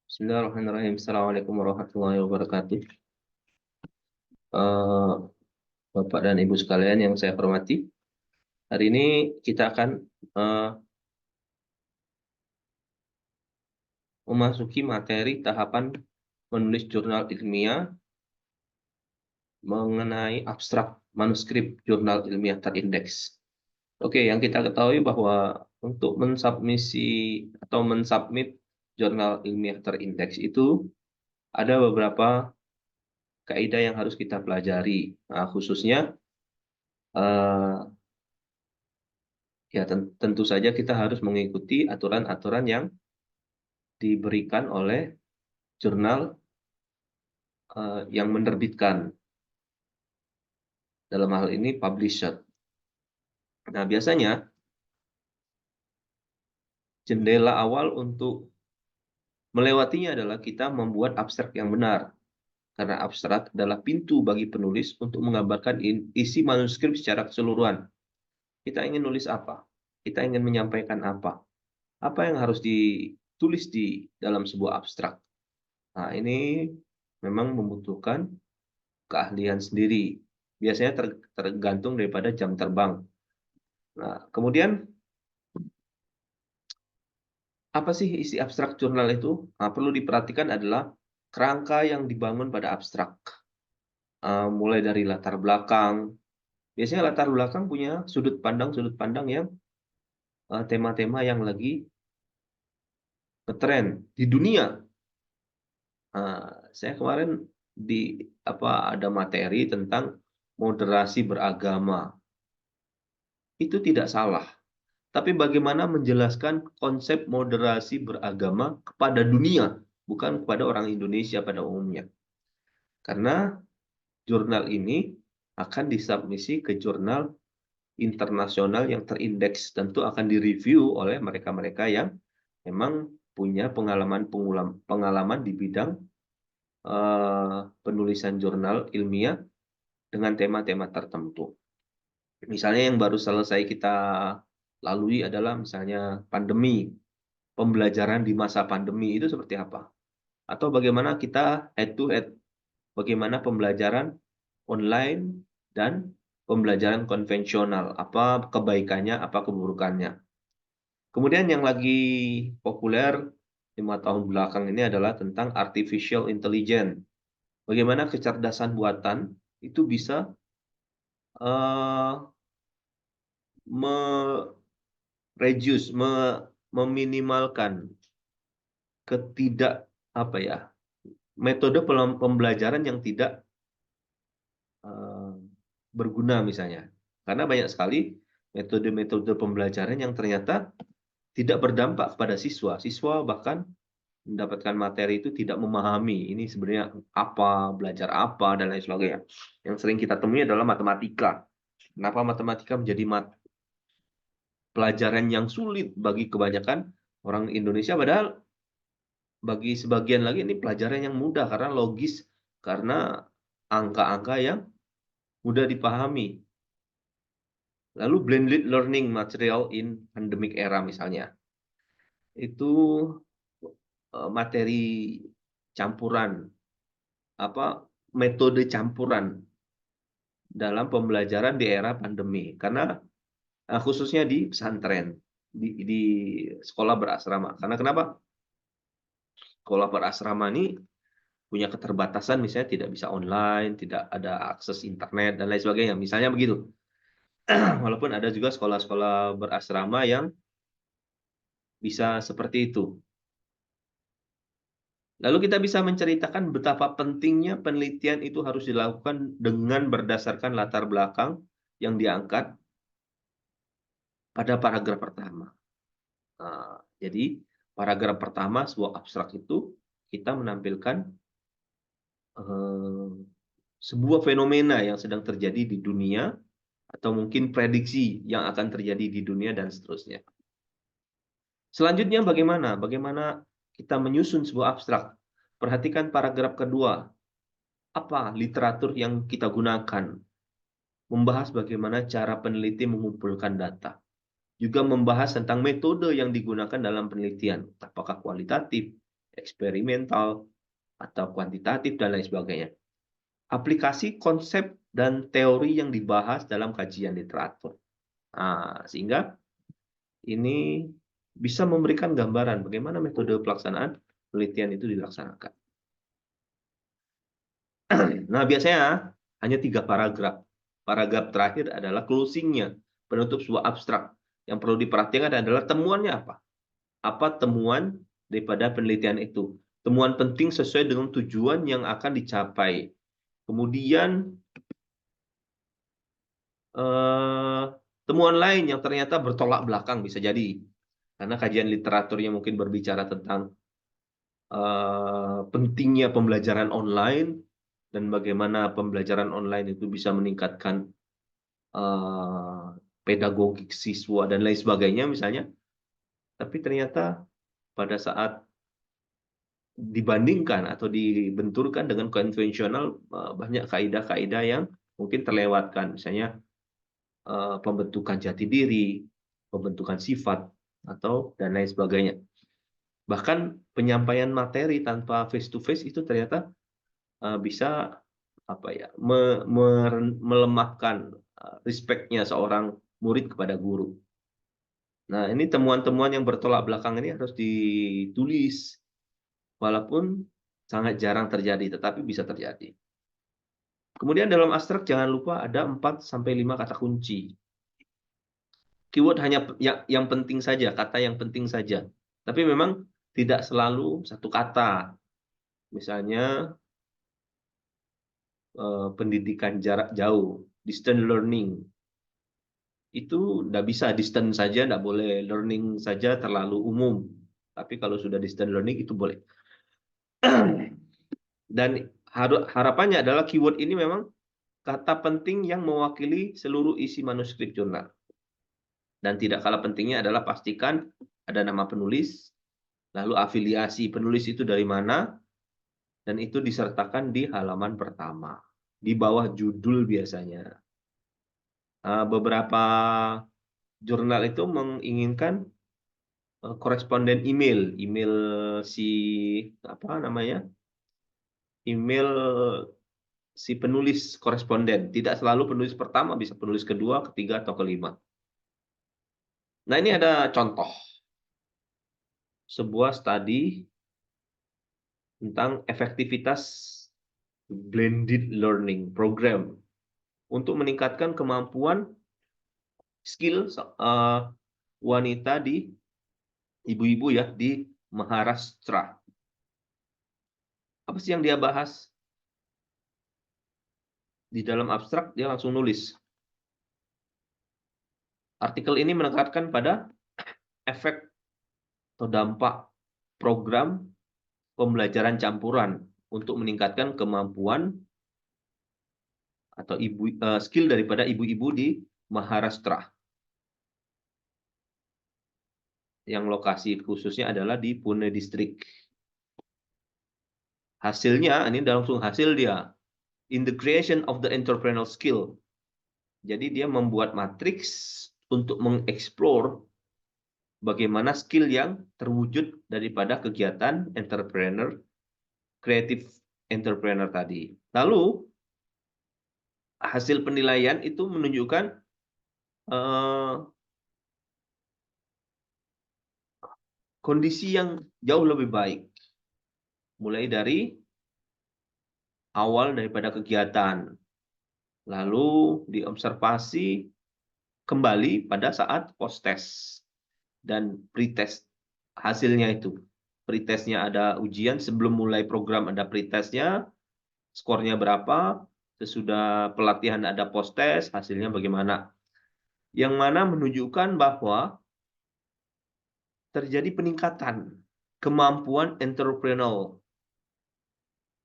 Bismillahirrahmanirrahim. Assalamualaikum warahmatullahi wabarakatuh. Eh, Bapak dan Ibu sekalian yang saya hormati, hari ini kita akan eh, memasuki materi tahapan menulis jurnal ilmiah mengenai abstrak manuskrip jurnal ilmiah terindeks. Oke, yang kita ketahui bahwa untuk mensubmisi atau mensubmit jurnal ilmiah terindeks itu ada beberapa kaidah yang harus kita pelajari. Nah, khususnya eh, ya tentu saja kita harus mengikuti aturan-aturan yang diberikan oleh jurnal yang menerbitkan, dalam hal ini publisher. Nah, biasanya jendela awal untuk melewatinya adalah kita membuat abstrak yang benar, karena abstrak adalah pintu bagi penulis untuk menggambarkan isi manuskrip secara keseluruhan. Kita ingin nulis apa? Kita ingin menyampaikan apa? Apa yang harus ditulis di dalam sebuah abstrak? Nah, ini memang membutuhkan keahlian sendiri. Biasanya tergantung daripada jam terbang. Nah, kemudian apa sih isi abstrak jurnal itu? Nah, perlu diperhatikan adalah kerangka yang dibangun pada abstrak. Mulai dari latar belakang. Biasanya latar belakang punya sudut pandang yang tema-tema yang lagi ngetren di dunia. Saya kemarin ada materi tentang moderasi beragama. Itu tidak salah. Tapi bagaimana menjelaskan konsep moderasi beragama kepada dunia, bukan kepada orang Indonesia pada umumnya. Karena jurnal ini akan disubmisi ke jurnal internasional yang terindeks, tentu akan direview oleh mereka-mereka yang memang punya pengalaman di bidang penulisan jurnal ilmiah dengan tema-tema tertentu. Misalnya yang baru selesai kita lalui adalah misalnya pandemi, pembelajaran di masa pandemi itu seperti apa? Atau bagaimana kita head to head, bagaimana pembelajaran online dan pembelajaran konvensional, apa kebaikannya, apa keburukannya. Kemudian yang lagi populer 5 tahun belakang ini adalah tentang artificial intelligence. Bagaimana kecerdasan buatan itu bisa uh, reduce, meminimalkan ketidak apa ya, metode pembelajaran yang tidak eh, berguna misalnya. Karena banyak sekali metode-metode pembelajaran yang ternyata tidak berdampak kepada siswa. Siswa bahkan mendapatkan materi itu tidak memahami ini sebenarnya apa, belajar apa, dan lain sebagainya. Yang sering kita temui adalah matematika. Kenapa matematika menjadi pelajaran yang sulit bagi kebanyakan orang Indonesia, padahal bagi sebagian lagi ini pelajaran yang mudah karena logis, karena angka-angka yang mudah dipahami. Lalu blended learning material in pandemic era misalnya. Itu materi campuran, apa, metode campuran dalam pembelajaran di era pandemi. Karena khususnya di pesantren, di sekolah berasrama. Karena kenapa? Sekolah berasrama ini punya keterbatasan, misalnya tidak bisa online, tidak ada akses internet, dan lain sebagainya. Misalnya begitu. Walaupun ada juga sekolah-sekolah berasrama yang bisa seperti itu. Lalu kita bisa menceritakan betapa pentingnya penelitian itu harus dilakukan dengan berdasarkan latar belakang yang diangkat pada paragraf pertama. Jadi paragraf pertama sebuah abstrak itu kita menampilkan eh, sebuah fenomena yang sedang terjadi di dunia, atau mungkin prediksi yang akan terjadi di dunia, dan seterusnya. Selanjutnya bagaimana? Bagaimana kita menyusun sebuah abstrak? Perhatikan paragraf kedua. Apa literatur yang kita gunakan? Membahas bagaimana cara peneliti mengumpulkan data. Juga membahas tentang metode yang digunakan dalam penelitian. Apakah kualitatif, eksperimental, atau kuantitatif, dan lain sebagainya. Aplikasi konsep dan teori yang dibahas dalam kajian literatur. Nah, sehingga ini bisa memberikan gambaran bagaimana metode pelaksanaan penelitian itu dilaksanakan. Nah, biasanya hanya 3 paragraf. Paragraf terakhir adalah closing-nya, penutup sebuah abstrak. Yang perlu diperhatikan adalah temuannya apa? Apa temuan daripada penelitian itu? Temuan penting sesuai dengan tujuan yang akan dicapai. Kemudian temuan lain yang ternyata bertolak belakang bisa jadi. Karena kajian literaturnya mungkin berbicara tentang pentingnya pembelajaran online dan bagaimana pembelajaran online itu bisa meningkatkan pedagogik siswa dan lain sebagainya misalnya. Tapi ternyata pada saat dibandingkan atau dibenturkan dengan konvensional, banyak kaidah-kaidah yang mungkin terlewatkan. Misalnya pembentukan jati diri, pembentukan sifat, atau dan lain sebagainya. Bahkan penyampaian materi tanpa face to face itu ternyata bisa melemahkan respect-nya seorang murid kepada guru. Nah, ini temuan-temuan yang bertolak belakang ini harus ditulis, walaupun sangat jarang terjadi, tetapi bisa terjadi. Kemudian dalam abstrak jangan lupa ada 4-5 kata kunci. Keyword hanya yang penting saja, kata yang penting saja. Tapi memang tidak selalu satu kata. Misalnya pendidikan jarak jauh, distant learning. Itu tidak bisa distant saja, tidak boleh learning saja terlalu umum. Tapi kalau sudah distant learning itu boleh. Dan harapannya adalah keyword ini memang kata penting yang mewakili seluruh isi manuskrip jurnal. Dan tidak kalah pentingnya adalah pastikan ada nama penulis, lalu afiliasi penulis itu dari mana, dan itu disertakan di halaman pertama, di bawah judul biasanya. Beberapa jurnal itu menginginkan koresponden email si apa namanya, email si penulis koresponden. Tidak selalu penulis pertama, bisa penulis kedua, ketiga, atau kelima. Nah, ini ada contoh sebuah studi tentang efektivitas blended learning program untuk meningkatkan kemampuan skill wanita di ibu-ibu ya di Maharashtra. Apa sih yang dia bahas? Di dalam abstrak dia langsung nulis. Artikel ini menekankan pada efek atau dampak program pembelajaran campuran untuk meningkatkan kemampuan atau skill daripada ibu-ibu di Maharashtra. Yang lokasi khususnya adalah di Pune District. Hasilnya, ini langsung hasil dia. In the creation of the entrepreneurial skill. Jadi dia membuat matriks untuk mengeksplor bagaimana skill yang terwujud daripada kegiatan entrepreneur, creative entrepreneur tadi. Lalu, hasil penilaian itu menunjukkan kondisi yang jauh lebih baik. Mulai dari awal daripada kegiatan. Lalu diobservasi kembali pada saat post-test dan pretest hasilnya itu. Pretestnya ada ujian, sebelum mulai program ada pretestnya, skornya berapa, sesudah pelatihan ada post-test, hasilnya bagaimana. Yang mana menunjukkan bahwa terjadi peningkatan kemampuan entrepreneurial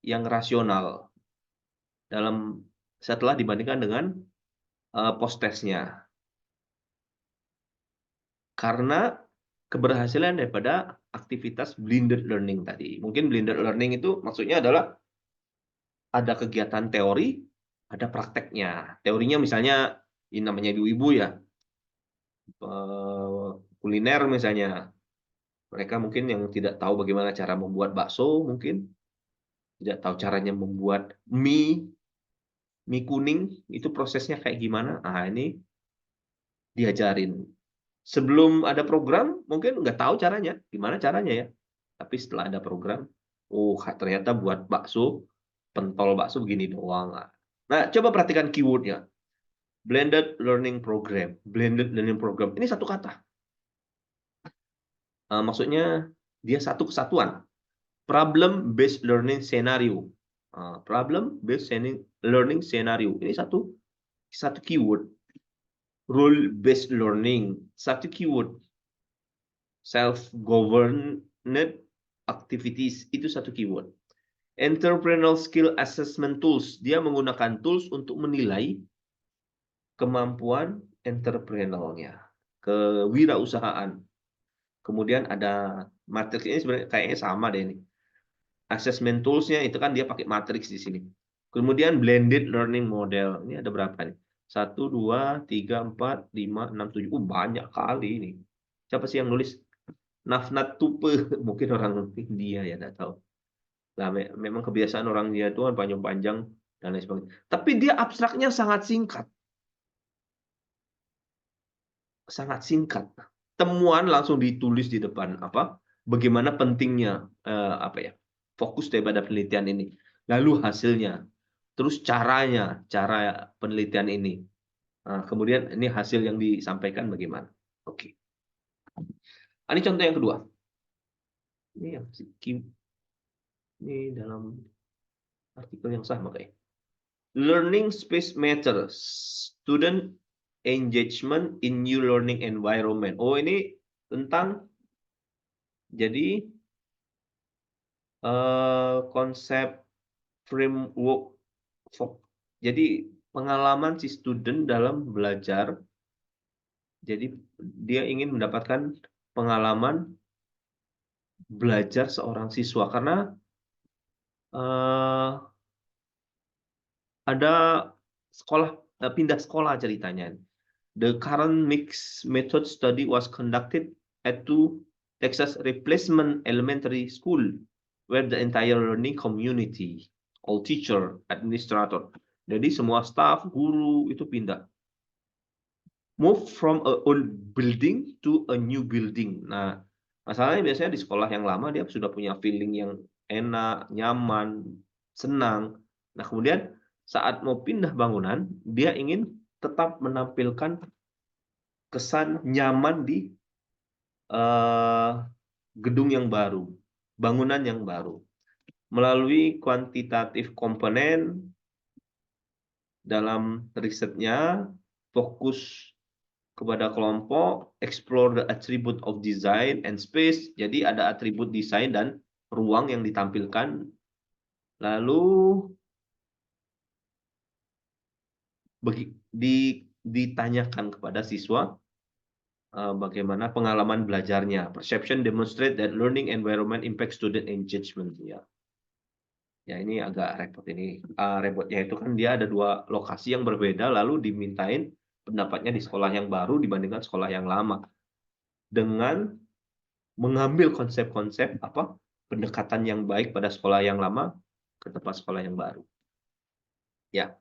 yang rasional setelah dibandingkan dengan post-testnya. Karena keberhasilan daripada aktivitas blended learning tadi. Mungkin blended learning itu maksudnya adalah ada kegiatan teori, ada prakteknya. Teorinya misalnya, ini namanya ibu-ibu ya, kuliner misalnya, Mereka mungkin yang tidak tahu bagaimana cara membuat bakso, mungkin tidak tahu caranya membuat mie kuning, itu prosesnya kayak gimana. Ah, ini diajarin. Sebelum ada program, mungkin nggak tahu caranya, gimana caranya ya. Tapi setelah ada program, oh ternyata buat bakso, pentol bakso begini doang. Nah, coba perhatikan keywordnya. Blended Learning Program. Blended Learning Program. Ini satu kata. Maksudnya dia satu kesatuan. Problem Based Learning Scenario. Problem Based Learning Scenario. Ini satu keyword. Rule Based Learning. Satu keyword. Self-governed activities. Itu satu keyword. Entrepreneurial Skill Assessment Tools. Dia menggunakan tools untuk menilai kemampuan entrepreneurnya, kewirausahaan. Kemudian ada matriks, ini sebenarnya kayaknya sama deh ini. Assessment tools-nya itu kan dia pakai matriks di sini. Kemudian blended learning model. Ini ada berapa nih? 1, 2, 3, 4, 5, 6, 7. Banyak kali ini. Siapa sih yang nulis? Nafnat Tupe. Mungkin orang India ya, tidak tahu. Nah, memang kebiasaan orang India itu kan panjang-panjang dan lain sebagainya. Tapi dia abstraknya sangat singkat. Sangat singkat. Temuan langsung ditulis di depan apa? Bagaimana pentingnya apa ya? Fokus daripada penelitian ini. Lalu hasilnya. Terus cara penelitian ini. Nah, kemudian ini hasil yang disampaikan bagaimana? Oke. Ini contoh yang kedua. Ini yang ini dalam artikel yang sama kayak. Learning space matters. Student engagement in new learning environment. Oh, ini tentang jadi konsep framework. Jadi pengalaman si student dalam belajar. Jadi dia ingin mendapatkan pengalaman belajar seorang siswa karena ada sekolah pindah sekolah ceritanya. The current mixed method study was conducted at two Texas Replacement Elementary School, where the entire learning community, all teacher, administrator, jadi semua staff, guru itu pindah. Move from a old building to a new building. Nah, masalahnya biasanya di sekolah yang lama dia sudah punya feeling yang enak, nyaman, senang. Nah, kemudian saat mau pindah bangunan, dia ingin tetap menampilkan kesan nyaman di gedung yang baru, bangunan yang baru. Melalui kuantitatif komponen dalam risetnya, fokus kepada kelompok, explore the attribute of design and space. Jadi ada atribut desain dan ruang yang ditampilkan. Lalu ditanyakan kepada siswa bagaimana pengalaman belajarnya. Perception demonstrate that learning environment impact student engagement. Ya ini agak repot ini. Repotnya itu kan dia ada dua lokasi yang berbeda, lalu dimintain pendapatnya di sekolah yang baru dibandingkan sekolah yang lama. Dengan mengambil konsep-konsep apa pendekatan yang baik pada sekolah yang lama ke tempat sekolah yang baru. Ya,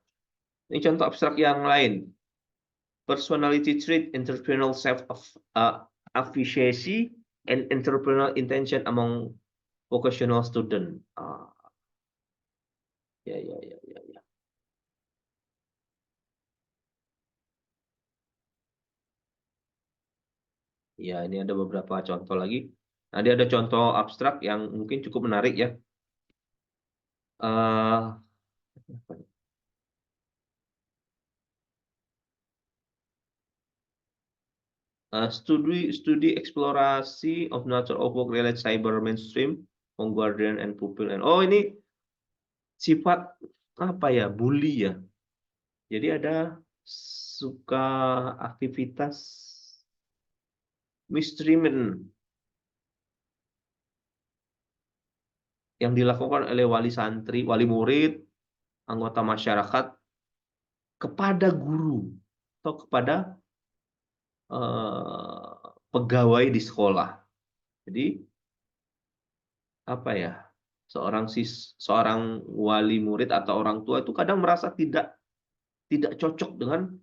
ini contoh abstrak yang lain. Personality trait, entrepreneurial self-efficacy, and entrepreneurial intention among vocational student. Ya. Ya, ini ada beberapa contoh lagi. Nah, dia ada contoh abstrak yang mungkin cukup menarik ya. Studi eksplorasi of nature of work related cyber mainstream, guardian and pupil. Oh, ini sifat apa ya? Bully ya. Jadi ada suka aktivitas mistreatment yang dilakukan oleh wali santri, wali murid, anggota masyarakat kepada guru atau kepada pegawai di sekolah. Jadi apa ya? Seorang wali murid atau orang tua itu kadang merasa tidak cocok dengan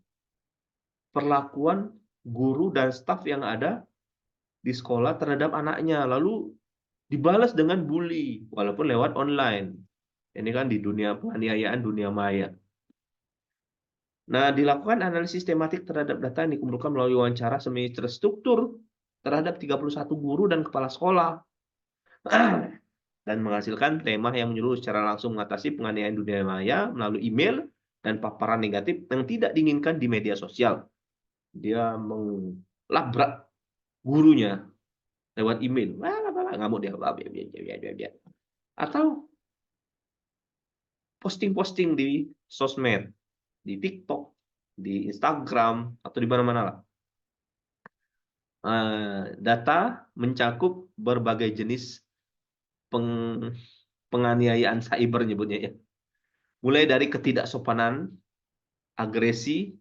perlakuan guru dan staf yang ada di sekolah terhadap anaknya. Lalu dibalas dengan bully walaupun lewat online. Ini kan di dunia penganiayaan dunia maya. Nah, dilakukan analisis tematik terhadap data yang dikumpulkan melalui wawancara semi terstruktur terhadap 31 guru dan kepala sekolah dan menghasilkan tema yang menyuruh secara langsung mengatasi penganiayaan dunia maya melalui email dan paparan negatif yang tidak diinginkan di media sosial. Dia melabrak gurunya lewat email. Ngamuk dia. Atau posting-posting di sosmed, di TikTok, di Instagram, atau di mana-mana lah. Data mencakup berbagai jenis penganiayaan cyber nyebutnya ya. Mulai dari ketidaksopanan, agresi,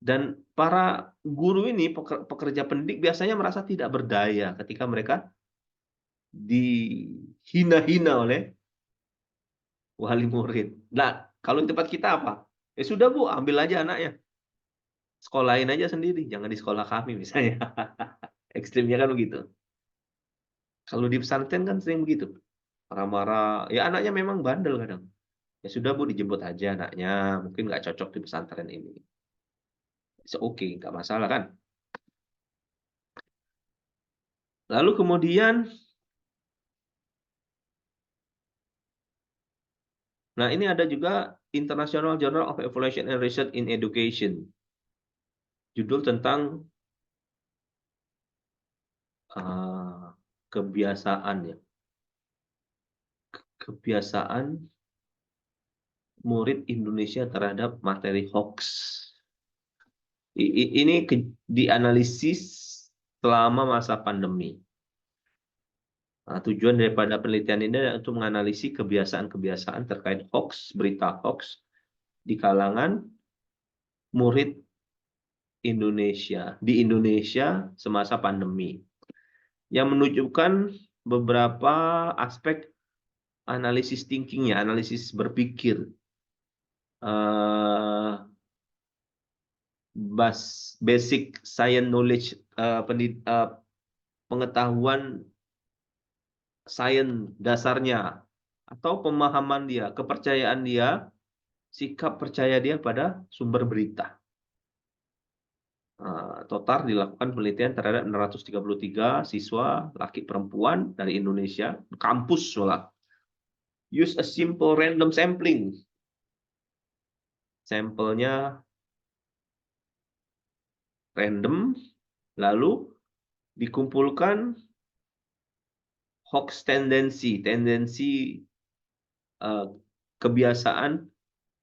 dan para guru ini, pekerja pendidik biasanya merasa tidak berdaya ketika mereka dihina-hina oleh wali murid. Nah, kalau di tempat kita apa? Ya sudah Bu, ambil aja anaknya. Sekolahin aja sendiri, jangan di sekolah kami misalnya. Ekstrimnya kan begitu. Kalau di pesantren kan sering begitu. Marah-marah, ya anaknya memang bandel kadang. Ya sudah Bu, dijemput aja anaknya, mungkin nggak cocok di pesantren ini. Oke, nggak masalah kan. Lalu kemudian, nah ini ada juga International Journal of Evaluation and Research in Education. Judul tentang kebiasaan ya. Kebiasaan murid Indonesia terhadap materi hoax. Ini dianalisis selama masa pandemi. Nah, tujuan daripada penelitian ini adalah untuk menganalisis kebiasaan-kebiasaan terkait hoax, berita hoax di kalangan murid di Indonesia semasa pandemi, yang menunjukkan beberapa aspek analisis thinkingnya, analisis berpikir, basic science knowledge, pengetahuan sains dasarnya, atau pemahaman dia, kepercayaan dia, sikap percaya dia pada sumber berita. Total dilakukan penelitian terhadap 633 siswa laki perempuan dari Indonesia, kampus malah. Use a simple random sampling. Sampelnya random, lalu dikumpulkan hoax tendensi kebiasaan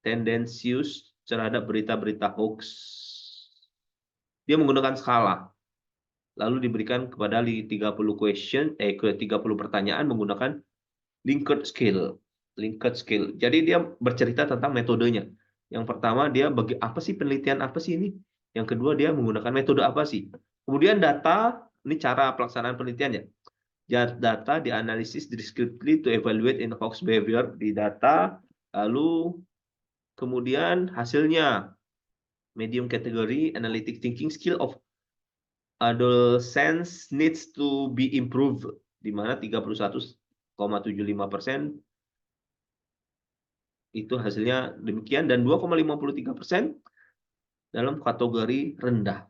tendensius terhadap berita-berita hoax. Dia menggunakan skala. Lalu diberikan kepada 30 pertanyaan menggunakan Likert scale. Jadi dia bercerita tentang metodenya. Yang pertama dia apa sih penelitian apa sih ini? Yang kedua dia menggunakan metode apa sih? Kemudian data, ini cara pelaksanaan penelitiannya. Data dianalisis discretely to evaluate in hoax behavior di data, lalu kemudian hasilnya medium category analytic thinking skill of adolescents needs to be improved, di mana 31,75% itu hasilnya demikian, dan 2,53% dalam kategori rendah.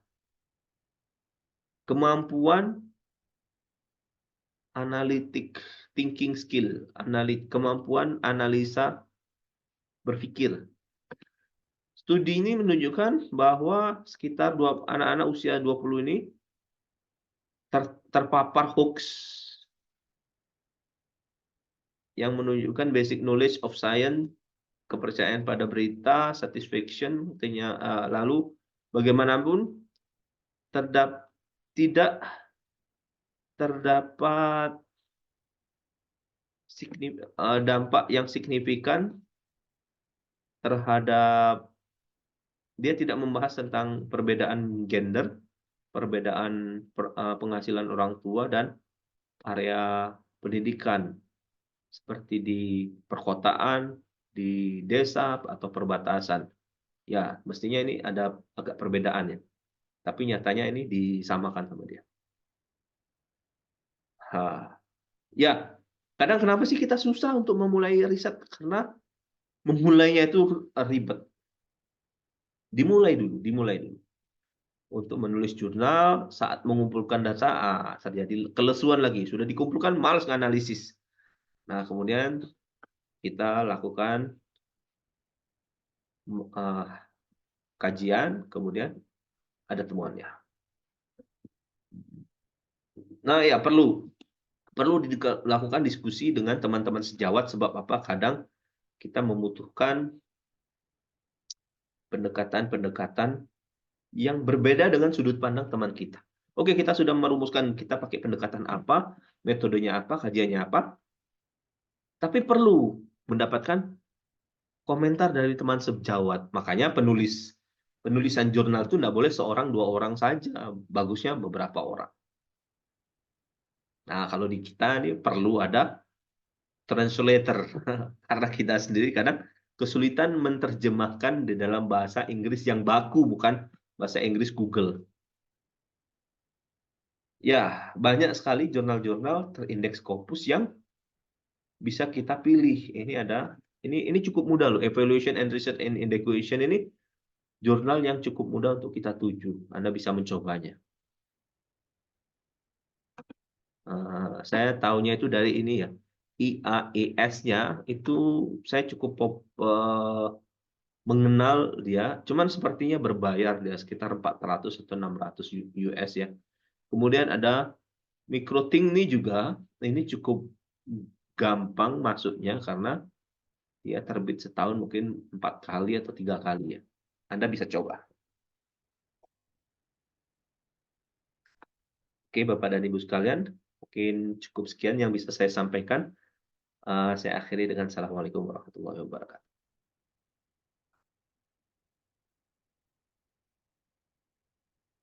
Kemampuan analitik thinking skill, kemampuan analisa berpikir. Studi ini menunjukkan bahwa sekitar anak-anak usia 20 ini terpapar hoax yang menunjukkan basic knowledge of science, kepercayaan pada berita, satisfaction, lalu bagaimanapun tidak terdapat dampak yang signifikan terhadap, dia tidak membahas tentang perbedaan gender, perbedaan penghasilan orang tua, dan area pendidikan seperti di perkotaan, di desa, atau perbatasan. Ya, mestinya ini ada agak perbedaan ya, tapi nyatanya ini disamakan sama dia. Ha, ya, kadang kenapa sih kita susah untuk memulai riset? Karena memulainya itu ribet. Dimulai dulu. Untuk menulis jurnal, saat mengumpulkan data, terjadi kelesuan lagi. Sudah dikumpulkan, malas nganalisis. Nah, kemudian kita lakukan eh, kajian, kemudian ada temuannya. Nah, ya perlu dilakukan diskusi dengan teman-teman sejawat, sebab apa? Kadang kita membutuhkan pendekatan-pendekatan yang berbeda dengan sudut pandang teman kita. Oke, kita sudah merumuskan kita pakai pendekatan apa, metodenya apa, kajiannya apa, tapi perlu mendapatkan komentar dari teman sejawat. Makanya penulisan jurnal itu nggak boleh seorang dua orang saja, bagusnya beberapa orang. Nah, kalau di kita ini perlu ada translator karena kita sendiri kadang kesulitan menerjemahkan di dalam bahasa Inggris yang baku, bukan bahasa Inggris Google. Ya, banyak sekali jurnal-jurnal terindeks Scopus yang bisa kita pilih. Ini cukup mudah loh. Evaluation and Research and Integration ini jurnal yang cukup mudah untuk kita tuju. Anda bisa mencobanya. Saya tahunya itu dari ini ya. IAES-nya itu saya cukup mengenal dia, cuman sepertinya berbayar dia sekitar 400 atau 600 US ya. Kemudian ada MikroTik ini juga, ini cukup gampang masuknya karena dia terbit setahun mungkin 4 kali atau 3 kali ya. Anda bisa coba. Oke, Bapak dan Ibu sekalian, mungkin cukup sekian yang bisa saya sampaikan. Saya akhiri dengan Assalamualaikum warahmatullahi wabarakatuh.